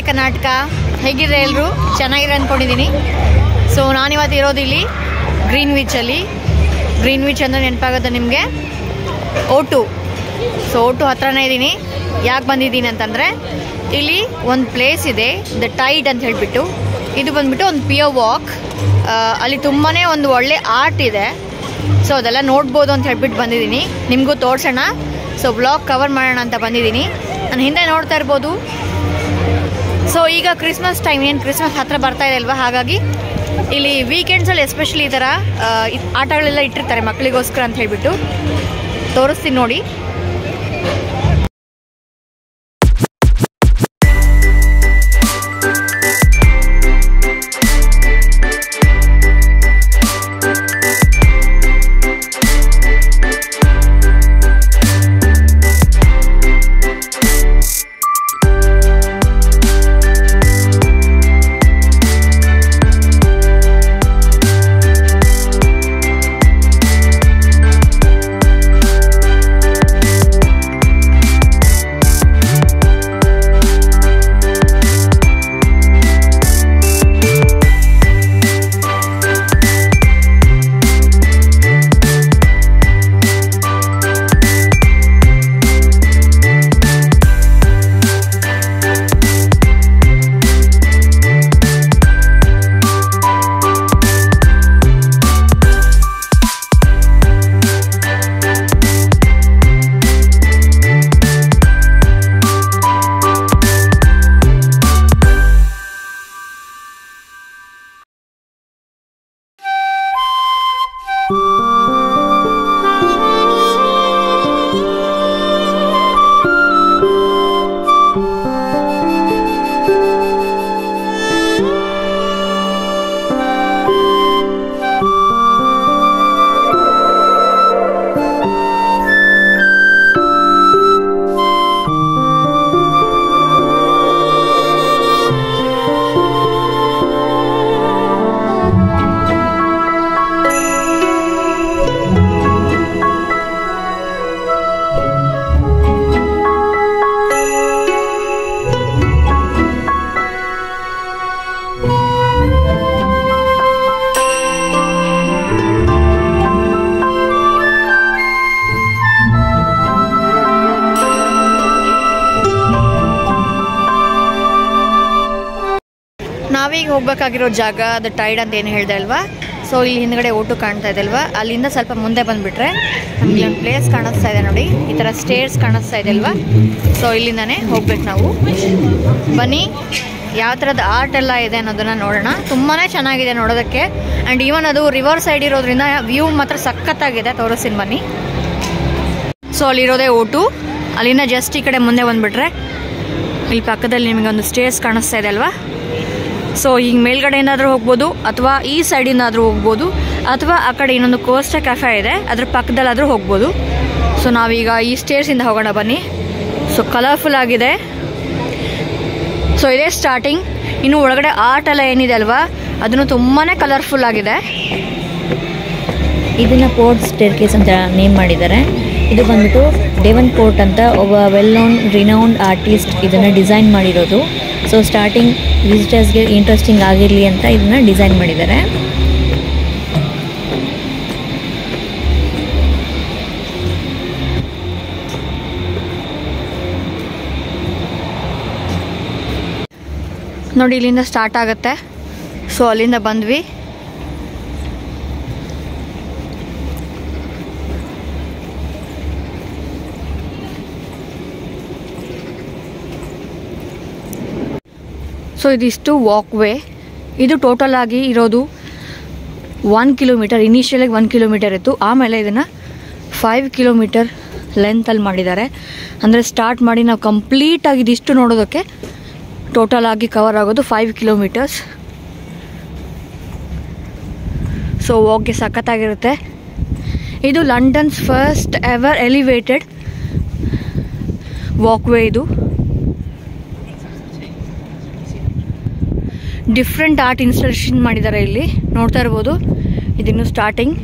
ಕರ್ನಾಟಕ. ಹೇಗಿದ್ರೆ ಎಲ್ಲರೂ ಚೆನ್ನಾಗಿರೋ ಅಂದ್ಕೊಂಡಿದ್ದೀನಿ. ಸೊ ನಾನಿವತ್ತು ಇರೋದು ಇಲ್ಲಿ ಗ್ರೀನ್ ವಿಚಲ್ಲಿ. ಗ್ರೀನ್ ವಿಚ್ ಅಂದರೆ ನೆನಪಾಗುತ್ತೆ ನಿಮಗೆ O2. ಸೊ O2 ಹತ್ರನೇ ಇದ್ದೀನಿ. ಯಾಕೆ ಬಂದಿದ್ದೀನಿ ಅಂತಂದರೆ ಇಲ್ಲಿ ಒಂದು ಪ್ಲೇಸ್ ಇದೆ, ದ ಟೈಡ್ ಅಂತ ಹೇಳಿಬಿಟ್ಟು. ಇದು ಬಂದುಬಿಟ್ಟು ಒಂದು ಪಿಯರ್ ವಾಕ್. ಅಲ್ಲಿ ತುಂಬಾ ಒಂದು ಒಳ್ಳೆ ಆರ್ಟ್ ಇದೆ. ಸೊ ಅದೆಲ್ಲ ನೋಡ್ಬೋದು ಅಂತ ಹೇಳ್ಬಿಟ್ಟು ಬಂದಿದ್ದೀನಿ. ನಿಮಗೂ ತೋರಿಸೋಣ. ಸೊ ಬ್ಲಾಗ್ ಕವರ್ ಮಾಡೋಣ ಅಂತ ಬಂದಿದ್ದೀನಿ. ನಾನು ಹಿಂದೆ ನೋಡ್ತಾ ಇರ್ಬೋದು. ಸೊ ಈಗ ಕ್ರಿಸ್ಮಸ್ ಟೈಮ್, ಏನು ಕ್ರಿಸ್ಮಸ್ ಹತ್ರ ಬರ್ತಾ ಇದೆ ಅಲ್ವಾ, ಹಾಗಾಗಿ ಇಲ್ಲಿ ವೀಕೆಂಡ್ಸಲ್ಲಿ ಎಸ್ಪೆಷಲಿ ಈ ಥರ ಆಟಗಳೆಲ್ಲ ಇಟ್ಟಿರ್ತಾರೆ ಮಕ್ಕಳಿಗೋಸ್ಕರ ಅಂತ ಹೇಳಿಬಿಟ್ಟು. ತೋರಿಸ್ತೀನಿ ನೋಡಿ. ನಾವೀಗ ಹೋಗ್ಬೇಕಾಗಿರೋ ಜಾಗ ದ ಟೈಡ್ ಅಂತ ಏನು ಹೇಳಿದೆ ಅಲ್ವಾ. ಸೊ ಇಲ್ಲಿ ಹಿಂದ್ಗಡೆ O2 ಕಾಣ್ತಾ ಇದೆ ಅಲ್ವಾ, ಅಲ್ಲಿಂದ ಸ್ವಲ್ಪ ಮುಂದೆ ಬಂದುಬಿಟ್ರೆ ನಮಗೆ ಒಂದು ಪ್ಲೇಸ್ ಕಾಣಿಸ್ತಾ ಇದೆ ನೋಡಿ. ಈ ಥರ ಸ್ಟೇರ್ಸ್ ಕಾಣಿಸ್ತಾ ಇದೆ ಅಲ್ವಾ. ಸೊ ಇಲ್ಲಿಂದಾನೇ ಹೋಗ್ಬೇಕು ನಾವು. ಬನ್ನಿ ಯಾವ ಥರದ ಆರ್ಟ್ ಎಲ್ಲ ಇದೆ ಅನ್ನೋದನ್ನು ನೋಡೋಣ. ತುಂಬಾ ಚೆನ್ನಾಗಿದೆ ನೋಡೋದಕ್ಕೆ. ಆ್ಯಂಡ್ ಈವನ್ ಅದು ರಿವರ್ ಸೈಡ್ ಇರೋದ್ರಿಂದ ವ್ಯೂ ಮಾತ್ರ ಸಖತ್ತಾಗಿದೆ. ತೋರಿಸ್ತೀನಿ ಬನ್ನಿ. ಸೊ ಅಲ್ಲಿರೋದೇ O2. ಅಲ್ಲಿಂದ ಜಸ್ಟ್ ಈ ಕಡೆ ಮುಂದೆ ಬಂದುಬಿಟ್ರೆ ಇಲ್ಲಿ ಪಕ್ಕದಲ್ಲಿ ನಿಮಗೆ ಒಂದು ಸ್ಟೇರ್ಸ್ ಕಾಣಿಸ್ತಾ ಇದೆ ಅಲ್ವಾ. ಸೊ ಈಗ ಮೇಲ್ಗಡೆಯಿಂದಾದರೂ ಹೋಗ್ಬೋದು, ಅಥವಾ ಈ ಸೈಡಿಂದಾದರೂ ಹೋಗ್ಬೋದು, ಅಥವಾ ಆ ಕಡೆ ಇನ್ನೊಂದು ಕೋಸ್ಟಾ ಕೆಫೆ ಇದೆ ಅದ್ರ ಪಕ್ಕದಲ್ಲಾದರೂ ಹೋಗ್ಬೋದು. ಸೊ ನಾವೀಗ ಈ ಸ್ಟೇರ್ಸಿಂದ ಹೋಗೋಣ ಬನ್ನಿ. ಸೊ ಕಲರ್ಫುಲ್ ಆಗಿದೆ. ಸೊ ಇದೇ ಸ್ಟಾರ್ಟಿಂಗ್. ಇನ್ನು ಒಳಗಡೆ ಆರ್ಟ್ ಎಲ್ಲ ಏನಿದೆ ಅಲ್ವಾ, ಅದನ್ನು ತುಂಬಾ ಕಲರ್ಫುಲ್ ಆಗಿದೆ. ಇದನ್ನು ಪೋರ್ಟ್ ಸ್ಟೇರ್ಕೇಸ್ ಅಂತ ನೇಮ್ ಮಾಡಿದ್ದಾರೆ. ಇದು ಬಂದ್ಬಿಟ್ಟು ಡೆವನ್ ಪೋರ್ಟ್ ಅಂತ ಒಬ್ಬ ವೆಲ್ ನೋನ್ ರಿನೌಂಡ್ ಆರ್ಟಿಸ್ಟ್ ಇದನ್ನು ಡಿಸೈನ್ ಮಾಡಿರೋದು. ಸೊ ಸ್ಟಾರ್ಟಿಂಗ್ ವಿಸಿಟರ್ಸ್ಗೆ ಇಂಟ್ರೆಸ್ಟಿಂಗ್ ಆಗಿರಲಿ ಅಂತ ಇದನ್ನು ಡಿಸೈನ್ ಮಾಡಿದ್ದಾರೆ. ನೋಡಿ ಇಲ್ಲಿಂದ ಸ್ಟಾರ್ಟ್ ಆಗುತ್ತೆ. ಸೊ ಅಲ್ಲಿಂದ ಬಂದ್ವಿ. ಸೊ ಇದಿಷ್ಟು ವಾಕ್ ವೇ. ಇದು ಟೋಟಲ್ ಆಗಿ ಇರೋದು 1 ಕಿಲೋಮೀಟರ್. ಇನಿಷಿಯಲಾಗಿ 1 ಕಿಲೋಮೀಟರ್ ಇತ್ತು, ಆಮೇಲೆ ಇದನ್ನು 5 ಕಿಲೋಮೀಟರ್ ಲೆಂತಲ್ಲಿ ಮಾಡಿದ್ದಾರೆ. ಅಂದರೆ ಸ್ಟಾರ್ಟ್ ಮಾಡಿ ನಾವು ಕಂಪ್ಲೀಟಾಗಿ ಇದಿಷ್ಟು ನೋಡೋದಕ್ಕೆ ಟೋಟಲ್ ಆಗಿ ಕವರ್ ಆಗೋದು 5 ಕಿಲೋಮೀಟರ್ಸ್. ಸೊ ವಾಕ್ಗೆ ಸಖತ್ತಾಗಿರುತ್ತೆ. ಇದು London's first ever elevated walkway. ಇದು ಡಿಫ್ರೆಂಟ್ ಆರ್ಟ್ ಇನ್ಸ್ಟಾಲೇಷನ್ ಮಾಡಿದ್ದಾರೆ ಇಲ್ಲಿ, ನೋಡ್ತಾ ಇರ್ಬೋದು. ಇದಿನ್ನು ಸ್ಟಾರ್ಟಿಂಗ್.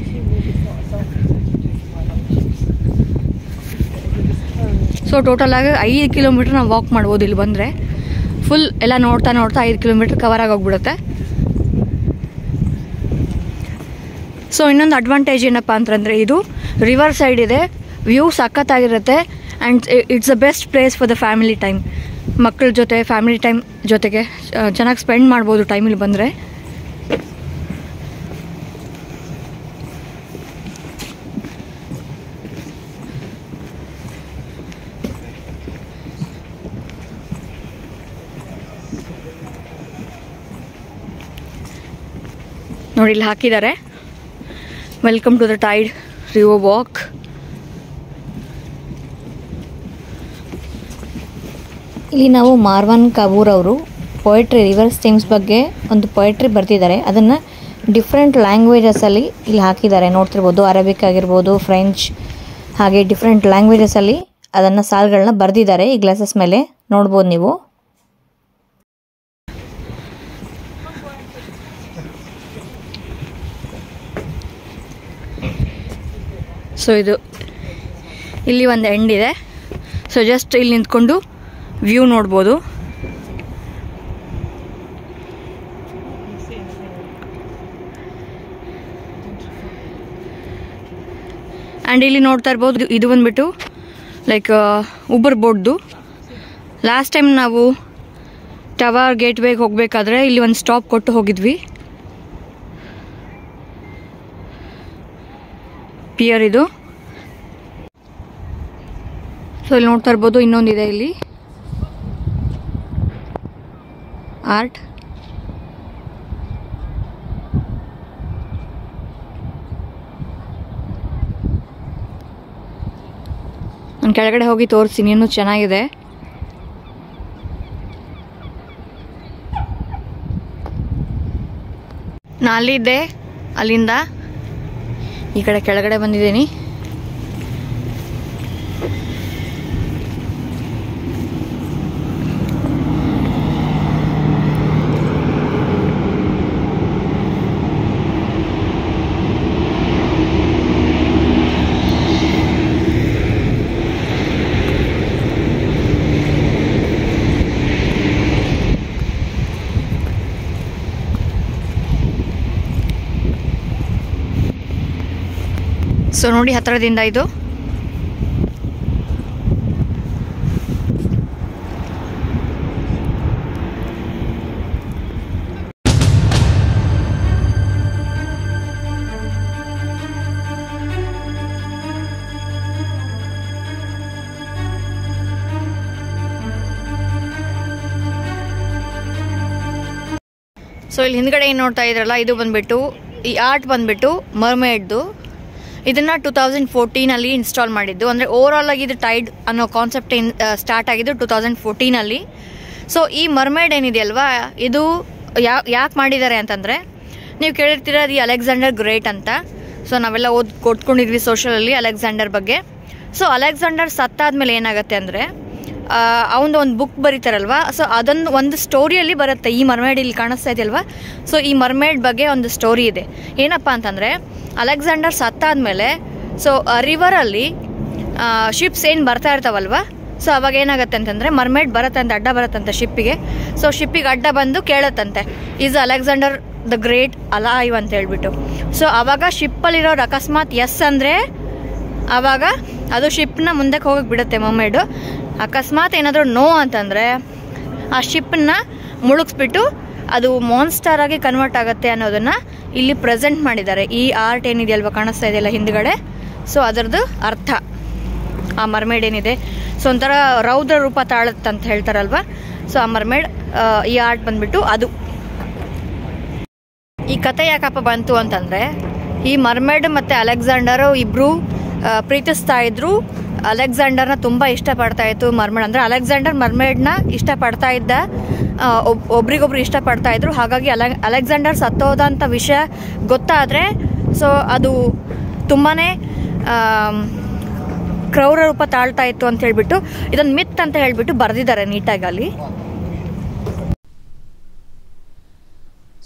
ಸೊ ಟೋಟಲ್ ಆಗಿ 5 ಕಿಲೋಮೀಟರ್ ನಾವು ವಾಕ್ ಮಾಡ್ಬೋದು ಇಲ್ಲಿ ಬಂದರೆ. ಫುಲ್ ಎಲ್ಲ ನೋಡ್ತಾ 5 ಕಿಲೋಮೀಟರ್ ಕವರ್ ಆಗೋಗ್ಬಿಡುತ್ತೆ. ಸೊ ಇನ್ನೊಂದು ಅಡ್ವಾಂಟೇಜ್ ಏನಪ್ಪ ಅಂತಂದರೆ ಇದು ರಿವರ್ ಸೈಡ್ ಇದೆ, ವ್ಯೂ ಸಖತ್ತಾಗಿರುತ್ತೆ and it's the best place for the family time. ಮಕ್ಕಳ ಜೊತೆ ಫ್ಯಾಮಿಲಿ ಟೈಮ್ ಜೊತೆಗೆ ಚೆನ್ನಾಗಿ ಸ್ಪೆಂಡ್ ಮಾಡ್ಬೋದು ಟೈಮಲ್ಲಿ ಬಂದರೆ. ನೋಡಿ ಇಲ್ಲಿ ಹಾಕಿದ್ದಾರೆ, welcome to the tide river walk. ಇಲ್ಲಿ ನಾವು ಮಾರ್ವಾನ್ ಕಬೂರ್ ಅವರು ಪೊಯೆಟ್ರಿ ರಿವರ್ಸ್ ಥೀಮ್ಸ್ ಬಗ್ಗೆ ಒಂದು ಪೊಯೆಟ್ರಿ ಬರ್ತಿದ್ದಾರೆ. ಅದನ್ನು ಡಿಫ್ರೆಂಟ್ ಲ್ಯಾಂಗ್ವೇಜಸಲ್ಲಿ ಇಲ್ಲಿ ಹಾಕಿದ್ದಾರೆ, ನೋಡ್ತಿರ್ಬೋದು. ಅರಬಿಕ್ ಆಗಿರ್ಬೋದು, ಫ್ರೆಂಚ್, ಹಾಗೆ ಡಿಫ್ರೆಂಟ್ ಲ್ಯಾಂಗ್ವೇಜಸಲ್ಲಿ ಅದನ್ನು ಸಾಲುಗಳನ್ನ ಬರೆದಿದ್ದಾರೆ. ಈ ಗ್ಲಾಸಸ್ ಮೇಲೆ ನೋಡ್ಬೋದು ನೀವು. ಸೊ ಇದು ಇಲ್ಲಿ ಒಂದು ಎಂಡ್ ಇದೆ. ಸೊ ಜಸ್ಟ್ ಇಲ್ಲಿ ನಿಂತ್ಕೊಂಡು ವ್ಯೂ ನೋಡ್ಬೋದು. ಆ್ಯಂಡ್ ಇಲ್ಲಿ ನೋಡ್ತಾ ಇರ್ಬೋದು, ಇದು ಬಂದ್ಬಿಟ್ಟು ಲೈಕ್ ಉಬರ್ ಬೋಟ್ದು. ಲಾಸ್ಟ್ ಟೈಮ್ ನಾವು ಟವರ್ ಗೇಟ್ ವೇಗೆ ಹೋಗಬೇಕಾದ್ರೆ ಇಲ್ಲಿ ಒಂದು ಸ್ಟಾಪ್ ಕೊಟ್ಟು ಹೋಗಿದ್ವಿ. ಪಿಯರ್ ಇದು. ಸೊ ಇಲ್ಲಿ ನೋಡ್ತಾ ಇರ್ಬೋದು, ಇನ್ನೊಂದಿದೆ ಇಲ್ಲಿ ಆರ್ಟ್. ನಾನು ಕೆಳಗಡೆ ಹೋಗಿ ತೋರಿಸ್ತೀನಿ, ಇನ್ನೂ ಚೆನ್ನಾಗಿದೆ. ನಾನು ಅಲ್ಲಿದ್ದೆ, ಅಲ್ಲಿಂದ ಈ ಕಡೆ ಕೆಳಗಡೆ ಬಂದಿದ್ದೀನಿ. ಸೊ ನೋಡಿ ಹತ್ತಿರದಿಂದ ಇದು. ಸೊ ಇಲ್ಲಿ ಹಿಂದ್ಗಡೆ ಏನು ನೋಡ್ತಾ ಇದ್ರಲ್ಲ, ಇದು ಬಂದ್ಬಿಟ್ಟು ಈ ಆರ್ಟ್ ಬಂದ್ಬಿಟ್ಟು ಮರ್ಮೇಡ್ದು. ಇದನ್ನು 2014 ಇನ್ಸ್ಟಾಲ್ ಮಾಡಿದ್ದು. ಅಂದರೆ ಓವರಾಲ್ ಆಗಿ ಇದು ಟೈಡ್ ಅನ್ನೋ ಕಾನ್ಸೆಪ್ಟ್ ಸ್ಟಾರ್ಟ್ ಆಗಿದ್ದು 2014. ಸೊ ಈ ಮರ್ಮೇಡ್ ಏನಿದೆಯಲ್ವಾ, ಇದು ಯಾಕೆ ಮಾಡಿದ್ದಾರೆ ಅಂತಂದರೆ, ನೀವು ಕೇಳಿರ್ತೀರ ದಿ ಅಲೆಕ್ಸಾಂಡರ್ ಗ್ರೇಟ್ ಅಂತ. ಸೊ ನಾವೆಲ್ಲ ಕೊಟ್ಕೊಂಡಿದ್ವಿ ಸೋಷಲಲ್ಲಿ ಅಲೆಕ್ಸಾಂಡರ್ ಬಗ್ಗೆ. ಸೊ ಅಲೆಕ್ಸಾಂಡರ್ ಸತ್ತಾದ್ಮೇಲೆ ಏನಾಗುತ್ತೆ ಅಂದರೆ, ಅವನದು ಒಂದು ಬುಕ್ ಬರೀತಾರಲ್ವ. ಸೊ ಅದೊಂದು ಒಂದು ಸ್ಟೋರಿಯಲ್ಲಿ ಬರುತ್ತೆ. ಈ ಮರ್ಮೇಡ್ ಇಲ್ಲಿ ಕಾಣಿಸ್ತಾ ಇದೆಯಲ್ವಾ, ಸೊ ಈ ಮರ್ಮೇಡ್ ಬಗ್ಗೆ ಒಂದು ಸ್ಟೋರಿ ಇದೆ. ಏನಪ್ಪ ಅಂತಂದರೆ, ಅಲೆಕ್ಸಾಂಡರ್ ಸತ್ತಾದ್ಮೇಲೆ ಸೊ ರಿವರಲ್ಲಿ ಶಿಪ್ಸ್ ಏನು ಬರ್ತಾ ಇರ್ತಾವಲ್ವ, ಸೊ ಅವಾಗ ಏನಾಗುತ್ತೆ ಅಂತಂದರೆ ಮರ್ಮೇಡ್ ಬರುತ್ತಂತೆ, ಅಡ್ಡ ಬರುತ್ತಂತೆ ಶಿಪ್ಪಿಗೆ. ಸೊ ಶಿಪ್ಪಿಗೆ ಅಡ್ಡ ಬಂದು ಕೇಳುತ್ತಂತೆ, is Alexander the great alive ಅಂತ ಹೇಳ್ಬಿಟ್ಟು. ಸೊ ಆವಾಗ ಶಿಪ್ಪಲ್ಲಿರೋರು ಅಕಸ್ಮಾತ್ ಎಸ್ ಅಂದರೆ ಆವಾಗ ಅದು ಶಿಪ್ನ ಮುಂದಕ್ಕೆ ಹೋಗಕ್ಕೆ ಬಿಡುತ್ತೆ ಮರ್ಮೇಡು. ಅಕಸ್ಮಾತ್ ಏನಾದರೂ ನೋ ಅಂತಂದರೆ ಆ ಶಿಪ್ಪನ್ನ ಮುಳುಗಿಸ್ಬಿಟ್ಟು ಅದು ಮಾನ್ಸ್ಟರ್ ಆಗಿ ಕನ್ವರ್ಟ್ ಆಗುತ್ತೆ ಅನ್ನೋದನ್ನು ಇಲ್ಲಿ ಪ್ರೆಸೆಂಟ್ ಮಾಡಿದ್ದಾರೆ. ಈ ಆರ್ಟ್ ಏನಿದೆಯಲ್ವ ಕಾಣಿಸ್ತಾ ಇದೆಯಲ್ಲ ಹಿಂದ್ಗಡೆ, ಸೊ ಅದರದ್ದು ಅರ್ಥ ಆ ಮರ್ಮೇಡ್ ಏನಿದೆ. ಸೊ ಒಂಥರ ರೌದ್ರ ರೂಪ ತಾಳುತ್ತಂತ ಹೇಳ್ತಾರಲ್ವ, ಸೊ ಆ ಮರ್ಮೇಡ್ ಈ ಆರ್ಟ್ ಬಂದ್ಬಿಟ್ಟು ಅದು. ಈ ಕತೆ ಯಾಕಪ್ಪ ಬಂತು ಅಂತಂದರೆ, ಈ ಮರ್ಮೇಡ್ ಮತ್ತು ಅಲೆಕ್ಸಾಂಡರು ಇಬ್ಬರು ಪ್ರೀತಿಸ್ತಾ ಇದ್ರು. ಅಲೆಕ್ಸಾಂಡರ್ನ ತುಂಬ ಇಷ್ಟಪಡ್ತಾ ಇತ್ತು ಮರ್ಮೇಡ್. ಅಂದರೆ ಅಲೆಕ್ಸಾಂಡರ್ ಮರ್ಮೇಡ್ನ ಇಷ್ಟಪಡ್ತಾ ಇದ್ದ, ಒಬ್ರಿಗೊಬ್ರು ಇಷ್ಟಪಡ್ತಾ ಇದ್ರು. ಹಾಗಾಗಿ ಅಲೆಕ್ಸಾಂಡರ್ ಸತ್ತೋದಂಥ ವಿಷಯ ಗೊತ್ತಾದರೆ ಸೊ ಅದು ತುಂಬಾ ಕ್ರೌರ ರೂಪ ತಾಳ್ತಾ ಇತ್ತು ಅಂತ ಹೇಳ್ಬಿಟ್ಟು ಇದೊಂದು ಮಿತ್ ಅಂತ ಹೇಳ್ಬಿಟ್ಟು ಬರೆದಿದ್ದಾರೆ ನೀಟಾಗಿ ಅಲ್ಲಿ.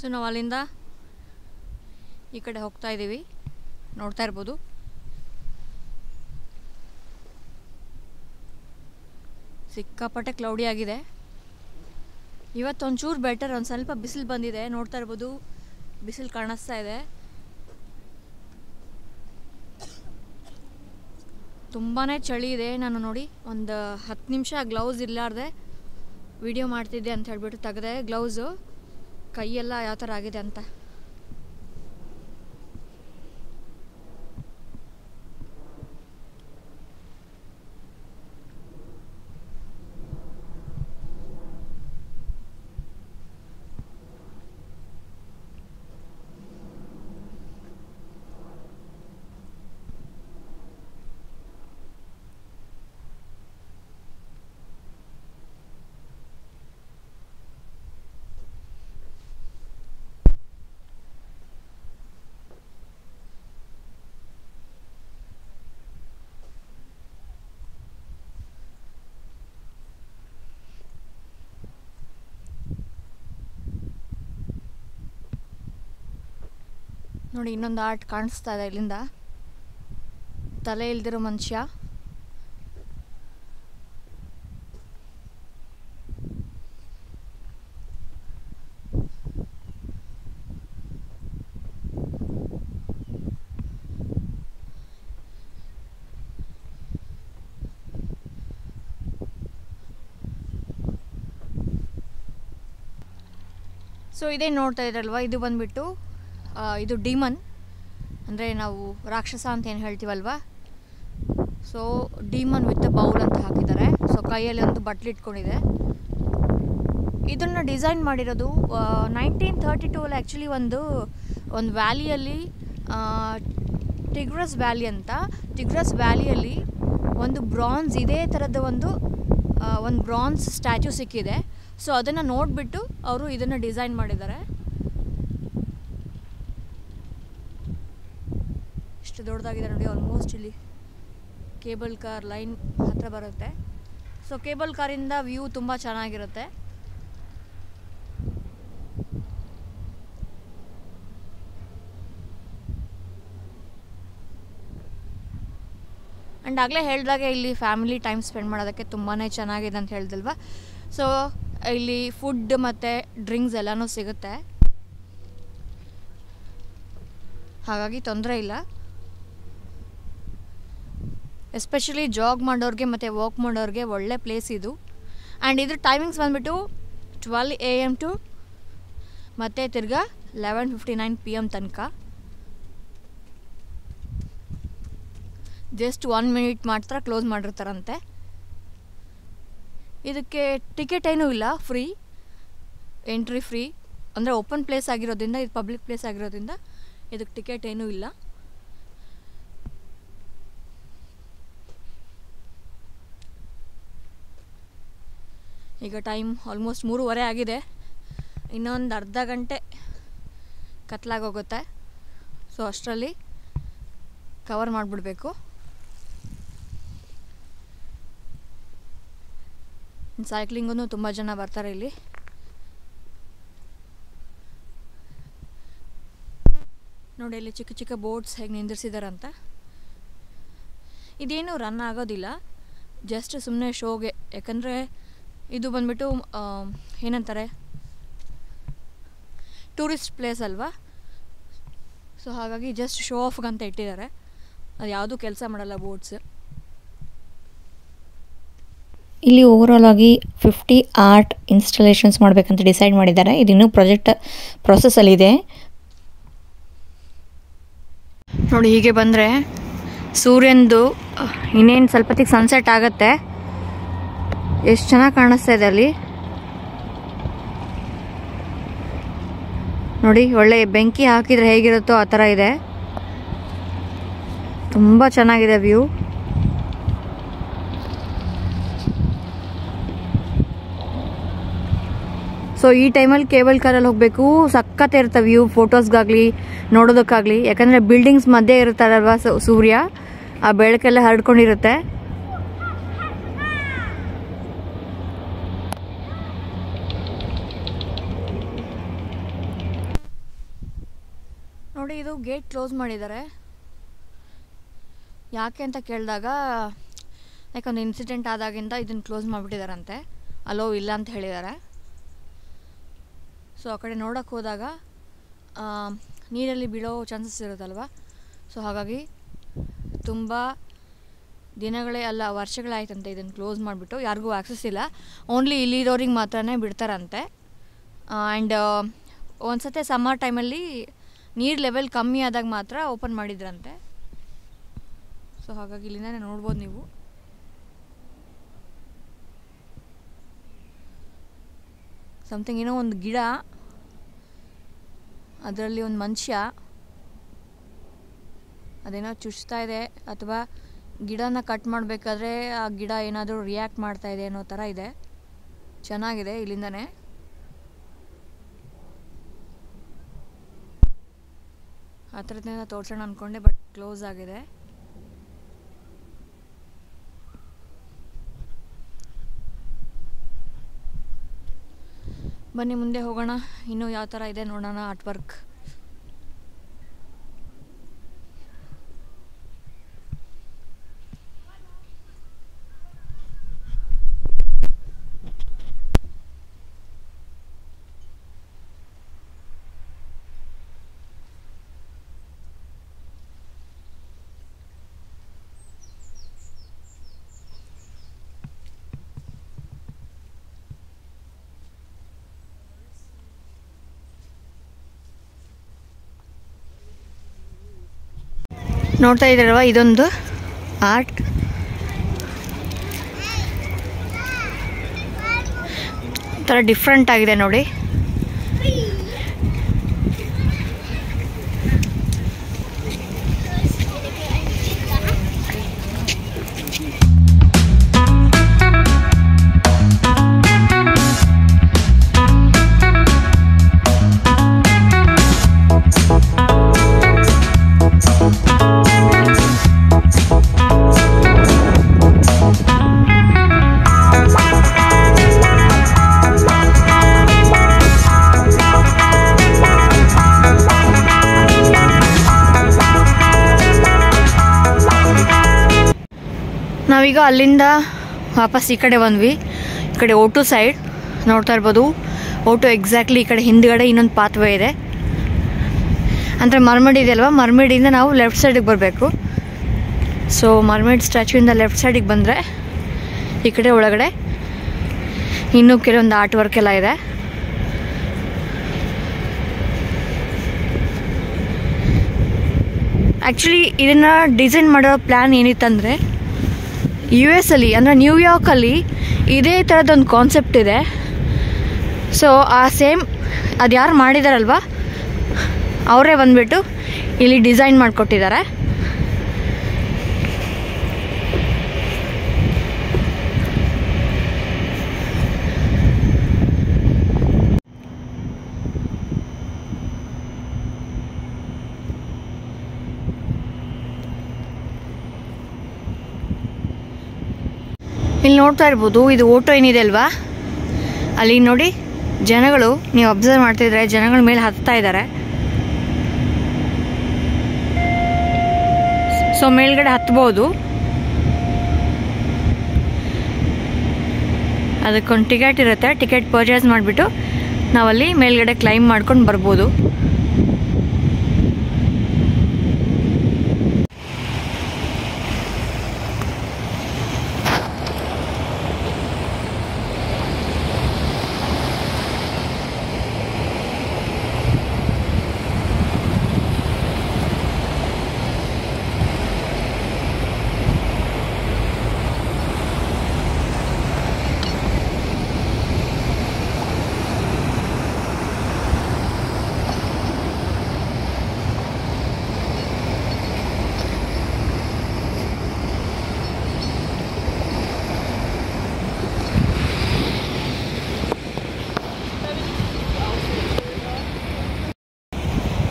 ಸೊ ನಾವು ಅಲ್ಲಿಂದ ಈ ಕಡೆ ಹೋಗ್ತಾ ಇದ್ದೀವಿ, ನೋಡ್ತಾ ಇರ್ಬೋದು. ಸಿಕ್ಕಾಪಟ್ಟೆ ಕ್ಲೌಡಿ ಆಗಿದೆ. ಇವತ್ತೊಂಚೂರು ಬೆಟರ್, ಒಂದು ಸ್ವಲ್ಪ ಬಿಸಿಲು ಬಂದಿದೆ, ನೋಡ್ತಾ ಇರ್ಬೋದು ಬಿಸಿಲು ಕಾಣಿಸ್ತಾ ಇದೆ. ತುಂಬಾ ಚಳಿ ಇದೆ. ನಾನು ನೋಡಿ ಒಂದು 10 ನಿಮಿಷ ಗ್ಲೌಸ್ ಇರಲಾರ್ದೆ ವಿಡಿಯೋ ಮಾಡ್ತಿದ್ದೆ ಅಂತ ಹೇಳ್ಬಿಟ್ಟು ತೆಗೆದೆ ಗ್ಲೌಸು. ಕೈಯೆಲ್ಲ ಯಾವ ಥರ ಆಗಿದೆ ಅಂತ. ನೋಡಿ ಇನ್ನೊಂದು ಆರ್ಟ್ ಕಾಣಿಸ್ತಾ ಇದೆ ಇಲ್ಲಿಂದ. ತಲೆ ಇಲ್ದಿರೋ ಮನುಷ್ಯ. ಸೊ ಇದೇ ನೋಡ್ತಾ ಇದ್ರಲ್ವ, ಇದು ಬಂದ್ಬಿಟ್ಟು ಇದು ಡಿಮನ್, ಅಂದರೆ ನಾವು ರಾಕ್ಷಸ ಅಂತ ಏನು ಹೇಳ್ತೀವಲ್ವ. ಸೊ ಡಿಮನ್ ವಿತ್ ಬೌಲ್ ಅಂತ ಹಾಕಿದ್ದಾರೆ. ಸೊ ಕೈಯಲ್ಲಿ ಒಂದು ಬಟ್ಲು ಇಟ್ಕೊಂಡಿದೆ. ಇದನ್ನು ಡಿಸೈನ್ ಮಾಡಿರೋದು 1932 ಆ್ಯಕ್ಚುಲಿ ಒಂದು ವ್ಯಾಲಿಯಲ್ಲಿ, ಟಿಗ್ರಸ್ ವ್ಯಾಲಿ ಅಂತ, ಟಿಗ್ರಸ್ ವ್ಯಾಲಿಯಲ್ಲಿ ಒಂದು ಬ್ರಾನ್ಸ್ ಇದೇ ಥರದ ಒಂದು ಬ್ರಾನ್ಸ್ ಸ್ಟ್ಯಾಚ್ಯೂ ಸಿಕ್ಕಿದೆ. ಸೊ ಅದನ್ನು ನೋಡಿಬಿಟ್ಟು ಅವರು ಇದನ್ನು ಡಿಸೈನ್ ಮಾಡಿದ್ದಾರೆ. ಎಷ್ಟು ದೊಡ್ಡದಾಗಿದೆ ನೋಡಿ. ಆಲ್ಮೋಸ್ಟ್ ಇಲ್ಲಿ ಕೇಬಲ್ ಕಾರ್ ಲೈನ್ ಹತ್ರ ಬರುತ್ತೆ. ಸೊ ಕೇಬಲ್ ಕಾರಿಂದ ವ್ಯೂ ತುಂಬ ಚೆನ್ನಾಗಿರುತ್ತೆ. ಆ್ಯಂಡ್ ಆಗಲೇ ಹೇಳಿದಾಗೆ ಇಲ್ಲಿ ಫ್ಯಾಮಿಲಿ ಟೈಮ್ ಸ್ಪೆಂಡ್ ಮಾಡೋದಕ್ಕೆ ತುಂಬಾ ಚೆನ್ನಾಗಿದೆ ಅಂತ ಹೇಳ್ದಲ್ವ. ಸೊ ಇಲ್ಲಿ ಫುಡ್ ಮತ್ತು ಡ್ರಿಂಕ್ಸ್ ಎಲ್ಲನೂ ಸಿಗುತ್ತೆ, ಹಾಗಾಗಿ ತೊಂದರೆ ಇಲ್ಲ. ಎಸ್ಪೆಷಲಿ ಜಾಗ್ ಮಾಡೋರಿಗೆ ಮತ್ತು ವಾಕ್ ಮಾಡೋರಿಗೆ ಒಳ್ಳೆ ಪ್ಲೇಸ್ ಇದು. ಆ್ಯಂಡ್ ಇದ್ರ ಟೈಮಿಂಗ್ಸ್ ಬಂದುಬಿಟ್ಟು 12 AM ಟು ಮತ್ತು ತಿರ್ಗಾ 11:59 PM ತನಕ. ಜಸ್ಟ್ 1 ಮಿನಿಟ್ ಮಾತ್ರ ಕ್ಲೋಸ್ ಮಾಡಿರ್ತಾರಂತೆ. ಇದಕ್ಕೆ ಟಿಕೆಟ್ ಏನೂ ಇಲ್ಲ, ಫ್ರೀ ಎಂಟ್ರಿ ಫ್ರೀ. ಅಂದರೆ ಓಪನ್ ಪ್ಲೇಸ್ ಆಗಿರೋದ್ರಿಂದ, ಇದು ಪಬ್ಲಿಕ್ ಪ್ಲೇಸ್ ಆಗಿರೋದ್ರಿಂದ ಇದಕ್ಕೆ ಟಿಕೆಟ್ ಏನೂ ಇಲ್ಲ. ಈಗ ಟೈಮ್ ಆಲ್ಮೋಸ್ಟ್ 3:30 ಆಗಿದೆ. ಇನ್ನೊಂದು ಅರ್ಧ ಗಂಟೆ ಕತ್ಲಾಗೋಗುತ್ತೆ. ಸೊ ಅಷ್ಟರಲ್ಲಿ ಕವರ್ ಮಾಡಿಬಿಡ್ಬೇಕು. ಸೈಕ್ಲಿಂಗೂ ತುಂಬ ಜನ ಬರ್ತಾರೆ ಇಲ್ಲಿ. ನೋಡಿ ಇಲ್ಲಿ ಚಿಕ್ಕ ಚಿಕ್ಕ ಬೋಟ್ಸ್ ಹೇಗೆ ನಿಂದಿರ್ಸಿದಾರಂತ. ಇದೇನು ರನ್ ಆಗೋದಿಲ್ಲ, ಜಸ್ಟ್ ಸುಮ್ಮನೆ ಶೋಗೆ. ಯಾಕಂದರೆ ಇದು ಬಂದ್ಬಿಟ್ಟು ಏನಂತಾರೆ, ಟೂರಿಸ್ಟ್ ಪ್ಲೇಸ್ ಅಲ್ವಾ. ಸೊ ಹಾಗಾಗಿ ಜಸ್ಟ್ ಶೋ ಆಫ್ಗಂತ ಇಟ್ಟಿದ್ದಾರೆ. ಅದು ಯಾವುದೂ ಕೆಲಸ ಮಾಡಲ್ಲ ಬೋಟ್ಸ್. ಇಲ್ಲಿ ಓವರಾಲ್ ಆಗಿ 50 ಆರ್ಟ್ ಇನ್ಸ್ಟಾಲೇಷನ್ಸ್ ಮಾಡಬೇಕಂತ ಡಿಸೈಡ್ ಮಾಡಿದ್ದಾರೆ. ಇದಿನ್ನೂ ಪ್ರಾಜೆಕ್ಟ್ ಪ್ರೊಸೆಸ್ಸಲ್ಲಿದೆ. ನೋಡಿ ಹೀಗೆ ಬಂದರೆ ಸೂರ್ಯಂದು ಇನ್ನೇನು ಸ್ವಲ್ಪತ್ತಿಗೆ ಸನ್ಸೆಟ್ ಆಗುತ್ತೆ. ಎಷ್ಟು ಚೆನ್ನಾಗಿ ಕಾಣಿಸ್ತಾ ಇದೆ ಅಲ್ಲಿ ನೋಡಿ. ಒಳ್ಳೆ ಬೆಂಕಿ ಹಾಕಿದರೆ ಹೇಗಿರುತ್ತೋ ಆ ಥರ ಇದೆ. ತುಂಬ ಚೆನ್ನಾಗಿದೆ ವ್ಯೂ. ಸೊ ಈ ಟೈಮಲ್ಲಿ ಕೇಬಲ್ ಕಾರಲ್ಲಿ ಹೋಗಬೇಕು. ಸಖತ್ ಇರುತ್ತೆ ವ್ಯೂ, ಫೋಟೋಸ್ಗಾಗಲಿ ನೋಡೋದಕ್ಕಾಗಲಿ. ಯಾಕಂದರೆ ಬಿಲ್ಡಿಂಗ್ಸ್ ಮಧ್ಯೆ ಇರ್ತಾರಲ್ವ ಸೂರ್ಯ, ಆ ಬೆಳಕೆಲ್ಲ ಹರಡ್ಕೊಂಡಿರುತ್ತೆ. ನೋಡಿ ಇದು ಗೇಟ್ ಕ್ಲೋಸ್ ಮಾಡಿದ್ದಾರೆ. ಯಾಕೆ ಅಂತ ಕೇಳಿದಾಗ, ಯಾಕಂದ್ರೆ ಇನ್ಸಿಡೆಂಟ್ ಆದಾಗಿಂದ ಇದನ್ನು ಕ್ಲೋಸ್ ಮಾಡಿಬಿಟ್ಟಿದ್ದಾರಂತೆ. ಅಲೋ ಇಲ್ಲ ಅಂತ ಹೇಳಿದ್ದಾರೆ. ಸೊ ಆ ಕಡೆ ನೋಡೋಕ್ಕೆ ಹೋದಾಗ ನೀರಲ್ಲಿ ಬೀಳೋ ಚಾನ್ಸಸ್ ಇರುತ್ತಲ್ವ. ಸೊ ಹಾಗಾಗಿ ತುಂಬ ದಿನಗಳೇ ಅಲ್ಲ ವರ್ಷಗಳಾಯ್ತಂತೆ ಇದನ್ನು ಕ್ಲೋಸ್ ಮಾಡಿಬಿಟ್ಟು. ಯಾರಿಗೂ ಆ್ಯಕ್ಸಸ್ ಇಲ್ಲ, ಓನ್ಲಿ ಇಲ್ಲಿರೋರಿಗೆ ಮಾತ್ರನೇ ಬಿಡ್ತಾರಂತೆ. ಆ್ಯಂಡ್ ಒಂದು ಸತಿ ಸಮ್ಮರ್ ಟೈಮಲ್ಲಿ ನೀರು ಲೆವೆಲ್ ಕಮ್ಮಿ ಆದಾಗ ಮಾತ್ರ ಓಪನ್ ಮಾಡಿದ್ರಂತೆ. ಸೊ ಹಾಗಾಗಿ ಇಲ್ಲಿಂದನೇ ನೋಡ್ಬೋದು ನೀವು. ಸಮಥಿಂಗ್ ಏನೋ ಒಂದು ಗಿಡ, ಅದರಲ್ಲಿ ಒಂದು ಮನುಷ್ಯ ಅದೇನೋ ಚುಚ್ತಾ ಇದೆ, ಅಥವಾ ಗಿಡನ ಕಟ್ ಮಾಡಬೇಕಾದ್ರೆ ಆ ಗಿಡ ಏನಾದರೂ ರಿಯಾಕ್ಟ್ ಮಾಡ್ತಾ ಇದೆ ಅನ್ನೋ ಥರ ಇದೆ. ಚೆನ್ನಾಗಿದೆ. ಇಲ್ಲಿಂದನೇ ಆ ಥರದಿಂದ ತೋರಿಸೋಣ ಅಂದ್ಕೊಂಡೆ, ಬಟ್ ಕ್ಲೋಸ್ ಆಗಿದೆ. ಬನ್ನಿ ಮುಂದೆ ಹೋಗೋಣ, ಇನ್ನೂ ಯಾವ ಥರ ಇದೆ ನೋಡೋಣ ಆರ್ಟ್ ವರ್ಕ್. ನೋಡ್ತಾ ಇದ್ದೀರಲ್ವ, ಇದೊಂದು ಆರ್ಟ್. ಥರ ಡಿಫ್ರೆಂಟ್ ಆಗಿದೆ ನೋಡಿ. ನಾವೀಗ ಅಲ್ಲಿಂದ ವಾಪಸ್ ಈ ಕಡೆ ಬಂದ್ವಿ. ಈ ಕಡೆ ಓಟು ಸೈಡ್ ನೋಡ್ತಾ ಇರ್ಬೋದು. ಓಟು ಎಕ್ಸಾಕ್ಟ್ಲಿ ಈ ಕಡೆ ಹಿಂದ್ಗಡೆ ಇನ್ನೊಂದು ಪಾತ್ವೇ ಇದೆ. ಅಂದರೆ ಮರ್ಮೇಡ್ ಇದೆ ಅಲ್ವಾ, ಮರ್ಮೇಡಿಂದ ನಾವು ಲೆಫ್ಟ್ ಸೈಡಿಗೆ ಬರಬೇಕು. ಸೊ ಮರ್ಮೇಡ್ ಸ್ಟ್ಯಾಚ್ಯೂಯಿಂದ ಲೆಫ್ಟ್ ಸೈಡಿಗೆ ಬಂದರೆ ಈ ಕಡೆ ಒಳಗಡೆ ಇನ್ನೂ ಕೆಲವೊಂದು ಆರ್ಟ್ ವರ್ಕ್ ಎಲ್ಲ ಇದೆ. ಆ್ಯಕ್ಚುಲಿ ಇದನ್ನು ಡಿಸೈನ್ ಮಾಡೋ ಪ್ಲ್ಯಾನ್ ಏನಿತ್ತಂದರೆ, US ಅಲ್ಲಿ ಅಂದರೆ ನ್ಯೂಯಾರ್ಕಲ್ಲಿ ಇದೇ ಥರದೊಂದು ಕಾನ್ಸೆಪ್ಟ್ ಇದೆ. ಸೊ ಆ ಸೇಮ್ ಅದು ಯಾರು ಮಾಡಿದಾರಲ್ವ ಅವರೇ ಬಂದುಬಿಟ್ಟು ಇಲ್ಲಿ ಡಿಸೈನ್ ಮಾಡಿಕೊಟ್ಟಿದ್ದಾರೆ. ಇಲ್ಲಿ ನೋಡ್ತಾ ಇರ್ಬೋದು, ಇದು ಓಟೋ ಏನಿದೆ ಅಲ್ವಾ, ಅಲ್ಲಿ ನೋಡಿ ಜನಗಳು, ನೀವು ಅಬ್ಸರ್ವ್ ಮಾಡ್ತಿದ್ರೆ ಜನಗಳ ಮೇಲೆ ಹತ್ತಾ ಇದ್ದಾರೆ. ಸೊ ಮೇಲ್ಗಡೆ ಹತ್ಬೋದು. ಅದಕ್ಕೊಂದು ಟಿಕೆಟ್ ಇರುತ್ತೆ. ಟಿಕೆಟ್ ಪರ್ಚೇಸ್ ಮಾಡಿಬಿಟ್ಟು ನಾವಲ್ಲಿ ಮೇಲ್ಗಡೆ ಕ್ಲೈಮ್ ಮಾಡ್ಕೊಂಡು ಬರ್ಬೋದು.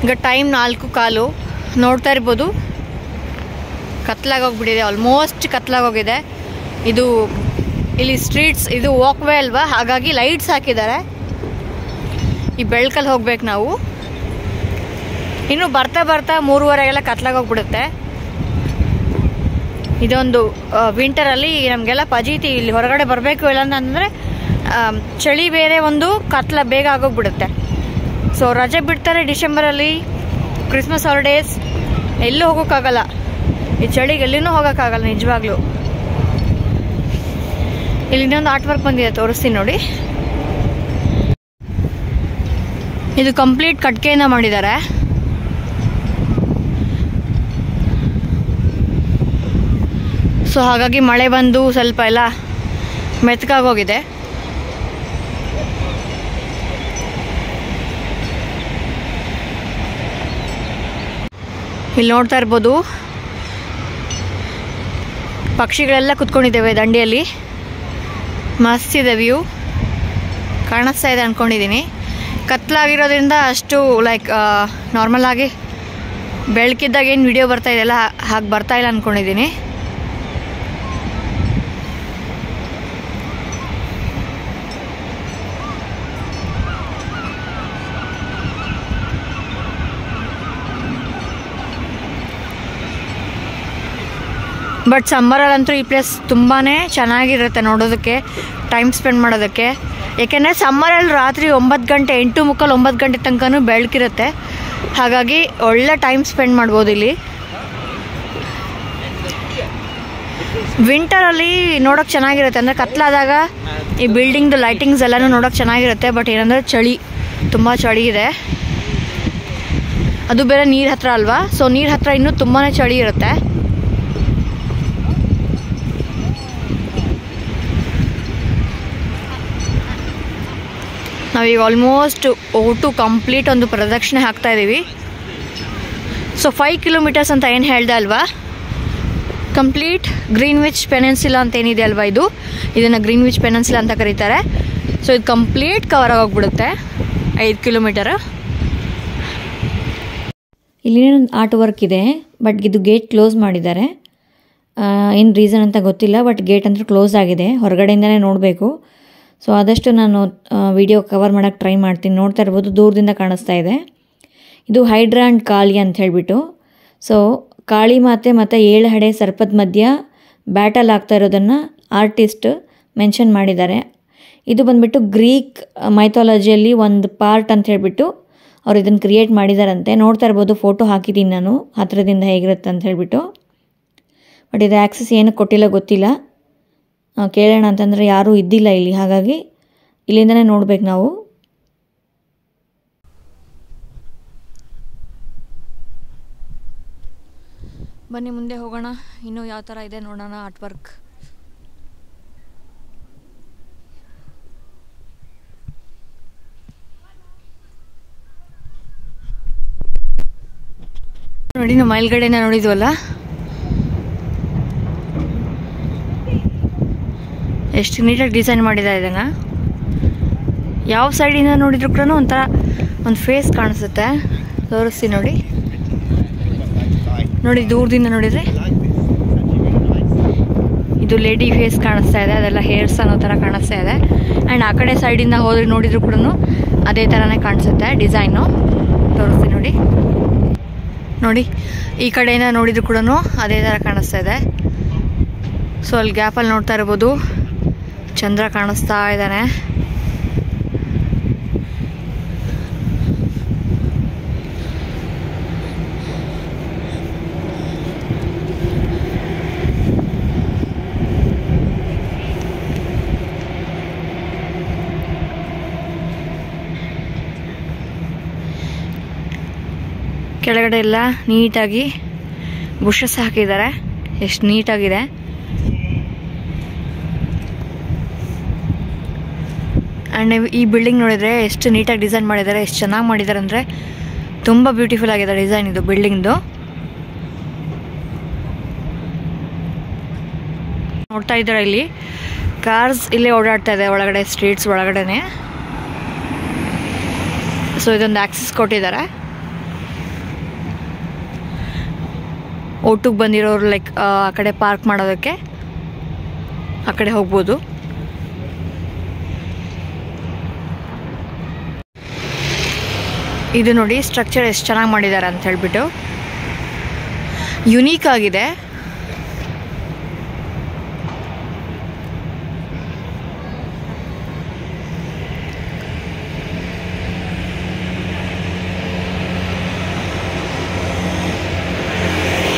ಈಗ ಟೈಮ್ 4:15 ನೋಡ್ತಾ ಇರ್ಬೋದು. ಕತ್ಲಾಗೋಗ್ಬಿಟ್ಟಿದೆ, ಆಲ್ಮೋಸ್ಟ್ ಕತ್ಲಾಗೋಗಿದೆ. ಇದು ಇಲ್ಲಿ ಸ್ಟ್ರೀಟ್ಸ್, ಇದು ವಾಕ್ವೇ ಅಲ್ವಾ, ಹಾಗಾಗಿ ಲೈಟ್ಸ್ ಹಾಕಿದ್ದಾರೆ. ಈ ಬೆಳಕಲ್ಲಿ ಹೋಗ್ಬೇಕು ನಾವು. ಇನ್ನು ಬರ್ತಾ ಬರ್ತಾ 3:15 ಕತ್ಲಾಗೋಗ್ಬಿಡುತ್ತೆ. ಇದೊಂದು ವಿಂಟರಲ್ಲಿ ನಮಗೆಲ್ಲ ಪಜೀತಿ, ಇಲ್ಲಿ ಹೊರಗಡೆ ಬರಬೇಕು ಇಲ್ಲ ಅಂತಂದರೆ ಚಳಿ ಬೇರೆ, ಒಂದು ಕತ್ಲ ಬೇಗ ಆಗೋಗ್ಬಿಡುತ್ತೆ. ಸೊ ರಜೆ ಬಿಡ್ತಾರೆ ಡಿಸೆಂಬರಲ್ಲಿ, ಕ್ರಿಸ್ಮಸ್ ಹಾಲಿಡೇಸ್, ಎಲ್ಲೂ ಹೋಗೋಕ್ಕಾಗಲ್ಲ. ಈ ಚಳಿಗೆ ಎಲ್ಲಿನೂ ಹೋಗೋಕ್ಕಾಗಲ್ಲ ನಿಜವಾಗ್ಲೂ. ಇಲ್ಲಿ ಇನ್ನೊಂದು ಆರ್ಟ್ ವರ್ಕ್ ಬಂದಿದೆ, ತೋರಿಸ್ತೀನಿ ನೋಡಿ. ಇದು ಕಂಪ್ಲೀಟ್ ಕಟ್ಕೆಯಿಂದ ಮಾಡಿದ್ದಾರೆ. ಸೊ ಹಾಗಾಗಿ ಮಳೆ ಬಂದು ಸ್ವಲ್ಪ ಎಲ್ಲ ಮೆತ್ತಗಾಗೋಗಿದೆ. ಇಲ್ಲಿ ನೋಡ್ತಾ ಇರ್ಬೋದು ಪಕ್ಷಿಗಳೆಲ್ಲ ಕುತ್ಕೊಂಡಿದ್ದೇವೆ ದಂಡೆಯಲ್ಲಿ. ಮಸ್ತ್ ಇದೆ ವ್ಯೂ, ಕಾಣಿಸ್ತಾ ಇದೆ ಅಂದ್ಕೊಂಡಿದ್ದೀನಿ. ಕತ್ಲಾಗಿರೋದ್ರಿಂದ ಅಷ್ಟು ಲೈಕ್ ನಾರ್ಮಲ್ ಆಗಿ ಬೆಳಕಿದ್ದಾಗ ಏನು ವಿಡಿಯೋ ಬರ್ತಾ ಇದೆಯಲ್ಲ ಹಾಗೆ ಬರ್ತಾ ಇಲ್ಲ ಅಂದ್ಕೊಂಡಿದ್ದೀನಿ. ಬಟ್ ಸಮ್ಮರಲ್ಲಂತೂ ಈ ಪ್ಲೇಸ್ ತುಂಬಾ ಚೆನ್ನಾಗಿರುತ್ತೆ ನೋಡೋದಕ್ಕೆ, ಟೈಮ್ ಸ್ಪೆಂಡ್ ಮಾಡೋದಕ್ಕೆ. ಏಕೆಂದರೆ ಸಮ್ಮರಲ್ಲಿ ರಾತ್ರಿ 9 ಗಂಟೆ 8:45 9 ಗಂಟೆ ತನಕ ಬೆಳಕಿರುತ್ತೆ. ಹಾಗಾಗಿ ಒಳ್ಳೆ ಟೈಮ್ ಸ್ಪೆಂಡ್ ಮಾಡ್ಬೋದು ಇಲ್ಲಿ. ವಿಂಟರಲ್ಲಿ ನೋಡೋಕೆ ಚೆನ್ನಾಗಿರುತ್ತೆ, ಅಂದರೆ ಕತ್ಲಾದಾಗ ಈ ಬಿಲ್ಡಿಂಗ್ದು ಲೈಟಿಂಗ್ಸ್ ಎಲ್ಲನೂ ನೋಡೋಕೆ ಚೆನ್ನಾಗಿರುತ್ತೆ. ಬಟ್ ಏನಂದರೆ ಚಳಿ, ತುಂಬ ಚಳಿ ಇದೆ. ಅದು ಬೇರೆ ನೀರು ಹತ್ರ ಅಲ್ವಾ, ಸೊ ನೀರು ಹತ್ರ ಇನ್ನೂ ತುಂಬಾ ಚಳಿ ಇರುತ್ತೆ. ನಾವೀಗ ಆಲ್ಮೋಸ್ಟ್ ಓಟು ಕಂಪ್ಲೀಟ್ ಒಂದು ಪ್ರದಕ್ಷಿಣೆ ಹಾಕ್ತಾ ಇದ್ದೀವಿ. ಸೊ 5 ಕಿಲೋಮೀಟರ್ಸ್ ಅಂತ ಏನು ಹೇಳ್ದೆ ಅಲ್ವಾ, ಕಂಪ್ಲೀಟ್ ಗ್ರೀನ್ವಿಚ್ ಪೆನಿನ್ಸುಲಾ ಅಂತ ಏನಿದೆ ಅಲ್ವಾ, ಇದನ್ನು ಗ್ರೀನ್ವಿಚ್ ಪೆನಿನ್ಸುಲಾ ಅಂತ ಕರೀತಾರೆ. ಸೊ ಇದು ಕಂಪ್ಲೀಟ್ ಕವರ್ ಆಗೋಗ್ಬಿಡುತ್ತೆ 5 ಕಿಲೋಮೀಟರ್. ಇಲ್ಲಿನೊಂದು ಆರ್ಟ್ ವರ್ಕ್ ಇದೆ, ಬಟ್ ಇದು ಗೇಟ್ ಕ್ಲೋಸ್ ಮಾಡಿದ್ದಾರೆ. ಏನು ರೀಸನ್ ಅಂತ ಗೊತ್ತಿಲ್ಲ, ಬಟ್ ಗೇಟ್ ಅಂತೂ ಕ್ಲೋಸ್ ಆಗಿದೆ. ಹೊರಗಡೆಯಿಂದನೇ ನೋಡಬೇಕು. ಸೊ ಆದಷ್ಟು ನಾನು ವಿಡಿಯೋ ಕವರ್ ಮಾಡೋಕ್ಕೆ ಟ್ರೈ ಮಾಡ್ತೀನಿ. ನೋಡ್ತಾ ಇರ್ಬೋದು ದೂರದಿಂದ ಕಾಣಿಸ್ತಾ ಇದೆ. ಇದು ಹೈಡ್ರಾ ಆ್ಯಂಡ್ ಕಾಳಿ ಅಂತ ಹೇಳಿಬಿಟ್ಟು. ಸೊ ಕಾಳಿ ಮಾತೆ ಮತ್ತು 7 ಹಡೆ ಸರ್ಪದ ಮಧ್ಯ ಬ್ಯಾಟಲ್ ಆಗ್ತಾ ಇರೋದನ್ನು ಆರ್ಟಿಸ್ಟ್ ಮೆನ್ಷನ್ ಮಾಡಿದ್ದಾರೆ. ಇದು ಬಂದುಬಿಟ್ಟು ಗ್ರೀಕ್ ಮೈಥಾಲಜಿಯಲ್ಲಿ ಒಂದು ಪಾರ್ಟ್ ಅಂತ ಹೇಳಿಬಿಟ್ಟು ಅವ್ರು ಇದನ್ನು ಕ್ರಿಯೇಟ್ ಮಾಡಿದಾರಂತೆ. ನೋಡ್ತಾ ಇರ್ಬೋದು, ಫೋಟೋ ಹಾಕಿದ್ದೀನಿ ನಾನು ಹತ್ತಿರದಿಂದ ಹೇಗಿರುತ್ತೆ ಅಂತ ಹೇಳಿಬಿಟ್ಟು. ಬಟ್ ಇದು ಆ್ಯಕ್ಸಸ್ ಏನಕ್ಕೆ ಕೊಟ್ಟಿಲ್ಲ ಗೊತ್ತಿಲ್ಲ. ಕೇಳೋಣ ಅಂತಂದರೆ ಯಾರೂ ಇದ್ದಿಲ್ಲ ಇಲ್ಲಿ, ಹಾಗಾಗಿ ಇಲ್ಲಿಂದನೇ ನೋಡ್ಬೇಕು ನಾವು. ಬನ್ನಿ ಮುಂದೆ ಹೋಗೋಣ, ಇನ್ನೂ ಯಾವ ಥರ ಇದೆ ನೋಡೋಣ ಆರ್ಟ್ ವರ್ಕ್. ನೋಡಿ, ನಾವು ಮೇಲ್ಗಡೆಯಿಂದ ನೋಡಿದ್ವಲ್ಲ, ಎಷ್ಟು ನೀಟಾಗಿ ಡಿಸೈನ್ ಮಾಡಿದ್ದಾರೆ ಇದನ್ನು. ಯಾವ ಸೈಡಿಂದ ನೋಡಿದ್ರು ಕೂಡ ಒಂಥರ ಒಂದು ಫೇಸ್ ಕಾಣಿಸುತ್ತೆ. ತೋರಿಸ್ತೀನಿ ನೋಡಿ. ನೋಡಿ, ದೂರದಿಂದ ನೋಡಿದರೆ ಇದು ಲೇಡಿ ಫೇಸ್ ಕಾಣಿಸ್ತಾ ಇದೆ, ಅದೆಲ್ಲ ಹೇರ್ಸ್ ಅನ್ನೋ ಥರ ಕಾಣಿಸ್ತಾ ಇದೆ. ಆ್ಯಂಡ್ ಆ ಕಡೆ ಸೈಡಿಂದ ಹೋದ್ರೆ ನೋಡಿದ್ರು ಕೂಡ ಅದೇ ಥರನೇ ಕಾಣಿಸುತ್ತೆ ಡಿಸೈನು. ತೋರಿಸ್ತೀನಿ ನೋಡಿ. ನೋಡಿ, ಈ ಕಡೆಯಿಂದ ನೋಡಿದ್ರು ಕೂಡ ಅದೇ ಥರ ಕಾಣಿಸ್ತಾ ಇದೆ. ಸೊ ಅಲ್ಲಿ ಗ್ಯಾಪಲ್ಲಿ ನೋಡ್ತಾ ಇರ್ಬೋದು ಚಂದ್ರ ಕಾಣಿಸ್ತಾ ಇದ್ದಾನೆ. ಕೆಳಗಡೆ ಎಲ್ಲ ನೀಟಾಗಿ ಬುಷಸ್ ಹಾಕಿದ್ದಾರೆ, ಎಷ್ಟು ನೀಟಾಗಿದೆ. ಆ್ಯಂಡ್ ಈ ಬಿಲ್ಡಿಂಗ್ ನೋಡಿದರೆ ಎಷ್ಟು ನೀಟಾಗಿ ಡಿಸೈನ್ ಮಾಡಿದ್ದಾರೆ, ಎಷ್ಟು ಚೆನ್ನಾಗಿ ಮಾಡಿದ್ದಾರೆ ಅಂದರೆ ತುಂಬ ಬ್ಯೂಟಿಫುಲ್ ಆಗಿದೆ ಡಿಸೈನ್ ಇದು ಬಿಲ್ಡಿಂಗ್ದು. ನೋಡ್ತಾ ಇದ್ದಾರೆ ಇಲ್ಲಿ ಕಾರ್ಸ್ ಇಲ್ಲೇ ಓಡಾಡ್ತಾ ಇದೆ ಒಳಗಡೆ, ಸ್ಟ್ರೀಟ್ಸ್ ಒಳಗಡೆನೆ. ಸೊ ಇದೊಂದು ಆಕ್ಸೆಸ್ ಕೊಟ್ಟಿದ್ದಾರೆ. ಓಟಿಗೆ ಬಂದಿರೋರು ಲೈಕ್ ಆ ಕಡೆ ಪಾರ್ಕ್ ಮಾಡೋದಕ್ಕೆ ಆ ಕಡೆ ಹೋಗ್ಬೋದು. ಇದು ನೋಡಿ ಸ್ಟ್ರಕ್ಚರ್ ಎಷ್ಟು ಚೆನ್ನಾಗಿ ಮಾಡಿದ್ದಾರೆ ಅಂತ ಹೇಳ್ಬಿಟ್ಟು, ಯುನೀಕ್ ಆಗಿದೆ.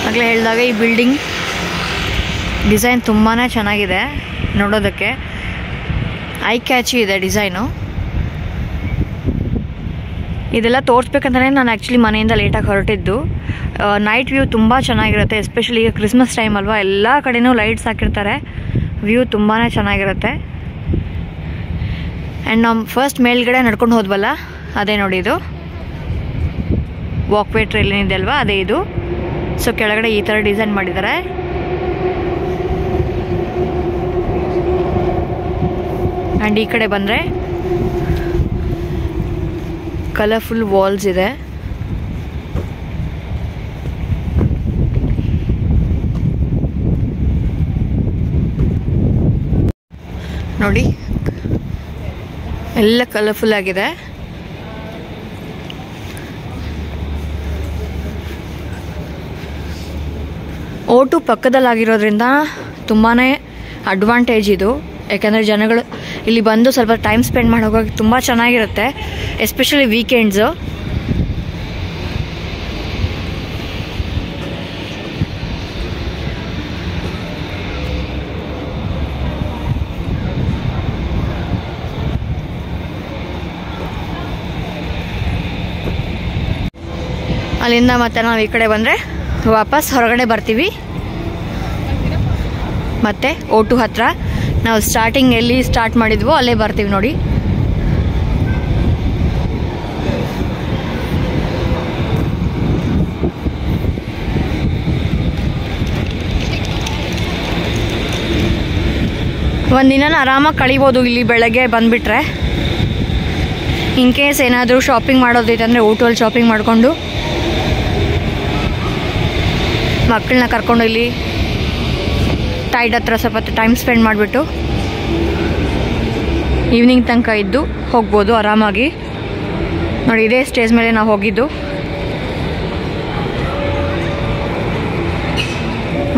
ಆಗಲೇ ಹೇಳಿದಾಗ ಈ ಬಿಲ್ಡಿಂಗ್ ಡಿಸೈನ್ ತುಂಬಾ ಚೆನ್ನಾಗಿದೆ ನೋಡೋದಕ್ಕೆ, ಐ ಕ್ಯಾಚಿ ಇದೆ ಡಿಸೈನು. ಇದೆಲ್ಲ ತೋರಿಸ್ಬೇಕಂತಲೇ ನಾನು ಆ್ಯಕ್ಚುಲಿ ಮನೆಯಿಂದ ಲೇಟಾಗಿ ಹೊರಟಿದ್ದು. ನೈಟ್ ವ್ಯೂ ತುಂಬ ಚೆನ್ನಾಗಿರುತ್ತೆ, ಎಸ್ಪೆಷಲಿ ಈಗ ಕ್ರಿಸ್ಮಸ್ ಟೈಮ್ ಅಲ್ವಾ, ಎಲ್ಲ ಕಡೆಯೂ ಲೈಟ್ಸ್ ಹಾಕಿರ್ತಾರೆ, ವ್ಯೂ ತುಂಬಾ ಚೆನ್ನಾಗಿರುತ್ತೆ. ಆ್ಯಂಡ್ ನಾವು ಫಸ್ಟ್ ಮೇಲ್ಗಡೆ ನಡ್ಕೊಂಡು ಹೋದ್ವಲ್ಲ, ಅದೇ ನೋಡಿ ಇದು ವಾಕ್ವೇ ಟ್ರೈಲ್ ಏನಿದೆ ಅಲ್ವಾ, ಅದೇ ಇದು. ಸೊ ಕೆಳಗಡೆ ಈ ಥರ ಡಿಸೈನ್ ಮಾಡಿದ್ದಾರೆ. ಆ್ಯಂಡ್ ಈ ಕಡೆ ಬಂದರೆ ಕಲರ್ಫುಲ್ ವಾಲ್ಸ್ ಇದೆ. ನೋಡಿ ಎಲ್ಲ ಕಲರ್ಫುಲ್ ಆಗಿದೆ. ಓಟು ಪಕ್ಕದಲ್ಲಾಗಿರೋದ್ರಿಂದ ತುಂಬಾ ಅಡ್ವಾಂಟೇಜ್ ಇದು. ಯಾಕೆಂದರೆ ಜನಗಳು ಇಲ್ಲಿ ಬಂದು ಸ್ವಲ್ಪ ಟೈಮ್ ಸ್ಪೆಂಡ್ ಮಾಡಿ ಹೋಗೋಕ್ಕೆ ತುಂಬ ಚೆನ್ನಾಗಿರುತ್ತೆ, ಎಸ್ಪೆಷಲಿ ವೀಕೆಂಡ್ಸು. ಅಲ್ಲಿಂದ ಮತ್ತೆ ನಾವು ಈ ಕಡೆ ಬಂದರೆ ವಾಪಸ್ ಹೊರಗಡೆ ಬರ್ತೀವಿ. ಮತ್ತು ಓಟು ಹತ್ರ ನಾವು ಸ್ಟಾರ್ಟಿಂಗ್ ಎಲ್ಲಿ ಸ್ಟಾರ್ಟ್ ಮಾಡಿದ್ವೋ ಅಲ್ಲೇ ಬರ್ತೀವಿ ನೋಡಿ. ಒಂದಿನ ಆರಾಮಾಗಿ ಕಳಿಬೋದು ಇಲ್ಲಿ ಬೆಳಗ್ಗೆ ಬಂದುಬಿಟ್ರೆ. ಇನ್ ಕೇಸ್ ಏನಾದರೂ ಶಾಪಿಂಗ್ ಮಾಡೋದೈತಂದರೆ ಓಟುವಲ್ಲಿ ಶಾಪಿಂಗ್ ಮಾಡಿಕೊಂಡು ಮಕ್ಕಳನ್ನ ಕರ್ಕೊಂಡು ಇಲ್ಲಿ ಟೈಡ್ ಹತ್ರ ಸ್ವಲ್ಪ ಟೈಮ್ ಸ್ಪೆಂಡ್ ಮಾಡಿಬಿಟ್ಟು ಈವ್ನಿಂಗ್ ತನಕ ಇದ್ದು ಹೋಗ್ಬೋದು ಆರಾಮಾಗಿ. ನೋಡಿ ಇದೇ ಸ್ಟೇಜ್ ಮೇಲೆ ನಾವು ಹೋಗಿದ್ದು.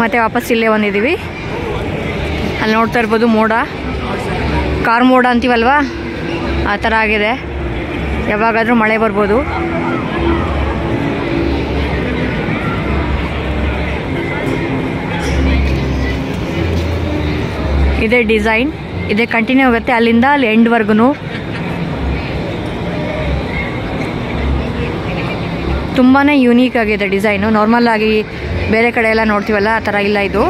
ಮತ್ತು ವಾಪಸ್ ಇಲ್ಲೇ ಬಂದಿದ್ದೀವಿ. ಅಲ್ಲಿ ನೋಡ್ತಾ ಇರ್ಬೋದು ಮೋಡ, ಕಾರ್ ಮೋಡ ಅಂತೀವಲ್ವಾ ಆ ಥರ ಆಗಿದೆ. ಯಾವಾಗಾದರೂ ಮಳೆ ಬರ್ಬೋದು. ಇದೇ ಡಿಸೈನ್, ಇದೇ ಕಂಟಿನ್ಯೂ ಆಗುತ್ತೆ ಅಲ್ಲಿಂದ ಅಲ್ಲಿ ಎಂಡ್ವರೆಗೂ. ತುಂಬಾ ಯೂನೀಕ್ ಆಗಿದೆ ಡಿಸೈನು. ನಾರ್ಮಲ್ ಆಗಿ ಬೇರೆ ಕಡೆ ಎಲ್ಲ ನೋಡ್ತೀವಲ್ಲ ಆ ಥರ ಇಲ್ಲ ಇದು.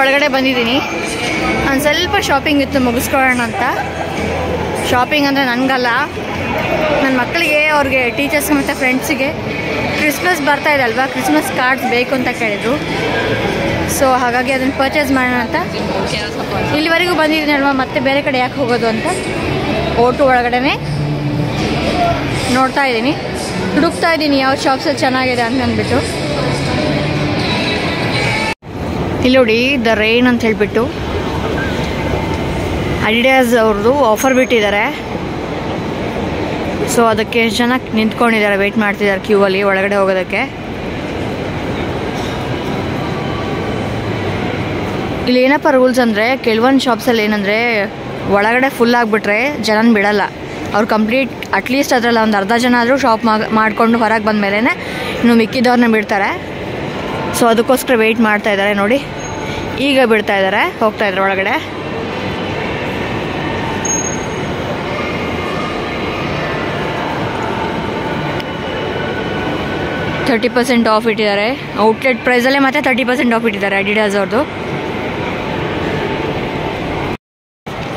ಒಳಗಡೆ ಬಂದಿದ್ದೀನಿ. ನಾನು ಸ್ವಲ್ಪ ಶಾಪಿಂಗ್ ಇತ್ತು ಮುಗಿಸ್ಕೊಳ್ಳೋಣ ಅಂತ. ಶಾಪಿಂಗ್ ಅಂದರೆ ನನಗಲ್ಲ, ನನ್ನ ಮಕ್ಕಳಿಗೆ, ಅವ್ರಿಗೆ, ಟೀಚರ್ಸ್ಗೆ ಮತ್ತು ಫ್ರೆಂಡ್ಸಿಗೆ ಕ್ರಿಸ್ಮಸ್ ಬರ್ತಾ ಇದೆ ಅಲ್ವಾ, ಕ್ರಿಸ್ಮಸ್ ಕಾರ್ಡ್ಸ್ ಬೇಕು ಅಂತ ಕೇಳಿದರು. ಸೊ ಹಾಗಾಗಿ ಅದನ್ನು ಪರ್ಚೇಸ್ ಮಾಡೋಣ ಅಂತ ಇಲ್ಲಿವರೆಗೂ ಬಂದಿದ್ದೀನಿ ಅಲ್ವಾ, ಮತ್ತೆ ಬೇರೆ ಕಡೆ ಯಾಕೆ ಹೋಗೋದು ಅಂತ ಓಟು ಒಳಗಡೆ ನೋಡ್ತಾ ಇದ್ದೀನಿ, ಹುಡುಕ್ತಾ ಇದ್ದೀನಿ ಯಾವ ಶಾಪ್ಸಲ್ಲಿ ಚೆನ್ನಾಗಿದೆ ಅಂತ ಅಂದ್ಬಿಟ್ಟು. ಇಲ್ಲಿ ನೋಡಿ ದ ರೈನ್ ಅಂತ ಹೇಳಿಬಿಟ್ಟು ಅಡಿಡಾಸ್ ಅವ್ರದ್ದು ಆಫರ್ ಬಿಟ್ಟಿದ್ದಾರೆ. ಸೊ ಅದಕ್ಕೆ ಎಷ್ಟು ಜನ ನಿಂತ್ಕೊಂಡಿದ್ದಾರೆ, ವೆಯ್ಟ್ ಮಾಡ್ತಿದ್ದಾರೆ ಕ್ಯೂ ಅಲ್ಲಿ ಒಳಗಡೆ ಹೋಗೋದಕ್ಕೆ. ಇಲ್ಲಿ ಏನಪ್ಪ ರೂಲ್ಸ್ ಅಂದರೆ, ಕೆಲವೊಂದು ಶಾಪ್ಸಲ್ಲಿ ಏನಂದರೆ ಒಳಗಡೆ ಫುಲ್ ಆಗಿಬಿಟ್ರೆ ಜನನ ಬಿಡಲ್ಲ. ಅವ್ರು ಕಂಪ್ಲೀಟ್ ಅಟ್ಲೀಸ್ಟ್ ಅದರಲ್ಲಿ ಒಂದು ಅರ್ಧ ಜನ ಆದರೂ ಶಾಪ್ ಮಾಡಿಕೊಂಡು ಹೊರಗೆ ಬಂದ ಮೇಲೇ ಇನ್ನು ಮಿಕ್ಕಿದವ್ರನ್ನ ಬಿಡ್ತಾರೆ. ಸೊ ಅದಕ್ಕೋಸ್ಕರ ವೆಯ್ಟ್ ಮಾಡ್ತಾ ಇದ್ದಾರೆ ನೋಡಿ. ಈಗ ಬಿಡ್ತಾ ಇದ್ದಾರೆ, ಹೋಗ್ತಾ ಇದ್ದಾರೆ ಒಳಗಡೆ. 30% ಆಫ್ ಇಟ್ಟಿದ್ದಾರೆ. ಔಟ್ಲೆಟ್ ಪ್ರೈಸಲ್ಲೇ ಮತ್ತೆ 30% ಆಫ್ ಇಟ್ಟಿದ್ದಾರೆ ಅಡಿಡಾಸ್ ಅವ್ರದ್ದು.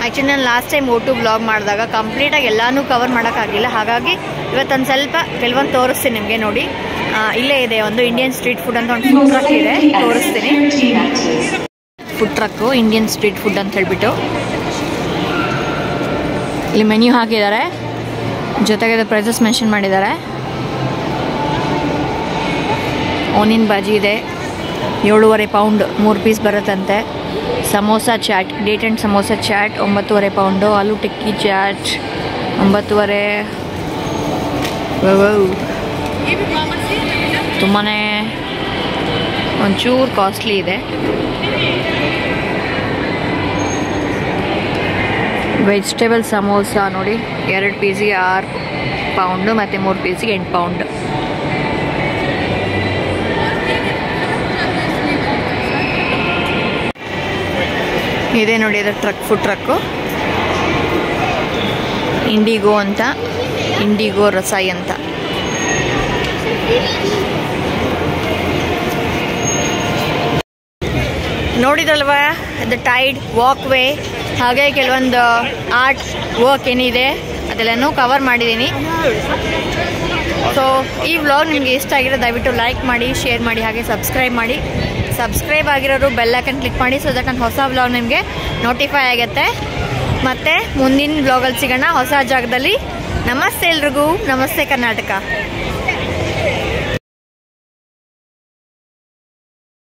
ಆ್ಯಕ್ಚುಲಿ ನಾನು ಲಾಸ್ಟ್ ಟೈಮ್ ಓಟು ವ್ಲಾಗ್ ಮಾಡಿದಾಗ ಕಂಪ್ಲೀಟಾಗಿ ಎಲ್ಲನೂ ಕವರ್ ಮಾಡೋಕ್ಕಾಗಿಲ್ಲ. ಹಾಗಾಗಿ ಇವತ್ತೊಂದು ಸ್ವಲ್ಪ ಕೆಲವೊಂದು ತೋರಿಸ್ತೀನಿ ನಿಮಗೆ. ನೋಡಿ, ಇಲ್ಲೇ ಇದೆ ಒಂದು ಇಂಡಿಯನ್ ಸ್ಟ್ರೀಟ್ ಫುಡ್ ಅಂತ ಒಂದು ಫುಡ್ ಟ್ರಕ್ ಇದೆ, ತೋರಿಸ್ತೀನಿ. Food truck Indian street food ಅಂತ ಹೇಳ್ಬಿಟ್ಟು ಇಲ್ಲಿ ಮೆನ್ಯೂ ಹಾಕಿದ್ದಾರೆ, ಜೊತೆಗೆ ಪ್ರೈಸಸ್ ಮೆನ್ಷನ್ ಮಾಡಿದ್ದಾರೆ. ಆನಿಯನ್ ಬಾಜಿ ಇದೆ, 7.5 ಪೌಂಡ್ 3 ಪೀಸ್ ಬರುತ್ತಂತೆ. Samosa chaat, date and samosa chaat 9.5 pound. Aloo tikki chaat 9.5. ತುಂಬಾ ಒಂಚೂರು ಕಾಸ್ಟ್ಲಿ ಇದೆ. ವೆಜಿಟೇಬಲ್ ಸಮೋಸ ನೋಡಿ, 2 ಪೀಸಿಗೆ 6 ಪೌಂಡು ಮತ್ತು 3 ಪೀಸಿಗೆ 8 ಪೌಂಡ್. ಇದೆ ನೋಡಿ, ಅದು ಟ್ರಕ್, ಫುಡ್ ಟ್ರಕ್ಕು ಇಂಡಿಗೋ ಅಂತ, ಇಂಡಿಗೋ ರಸಾಯಿ ಅಂತ. ನೋಡಿದ್ರಲ್ವಾ ದ ಟೈಡ್ ವಾಕ್ ವೇ, ಹಾಗೆ ಕೆಲವೊಂದು ಆರ್ಟ್ ವರ್ಕ್ ಏನಿದೆ ಅದೆಲ್ಲನೂ ಕವರ್ ಮಾಡಿದ್ದೀನಿ. ಸೊ ಈ ವ್ಲಾಗ್ ನಿಮಗೆ ಇಷ್ಟ ಆಗಿರೋ ದಯವಿಟ್ಟು ಲೈಕ್ ಮಾಡಿ, ಶೇರ್ ಮಾಡಿ, ಹಾಗೆ ಸಬ್ಸ್ಕ್ರೈಬ್ ಮಾಡಿ. ಸಬ್ಸ್ಕ್ರೈಬ್ ಆಗಿರೋರು ಬೆಲ್ ಐಕನ್ ಕ್ಲಿಕ್ ಮಾಡಿ, ಸೊ ದಟ್ ನನ್ನ ಹೊಸ ವ್ಲಾಗ್ ನಿಮಗೆ ನೋಟಿಫೈ ಆಗುತ್ತೆ. ಮತ್ತು ಮುಂದಿನ ವ್ಲಾಗಲ್ಲಿ ಸಿಗೋಣ ಹೊಸ ಜಾಗದಲ್ಲಿ. ನಮಸ್ತೆ ಎಲ್ರಿಗೂ, ನಮಸ್ತೆ ಕರ್ನಾಟಕ.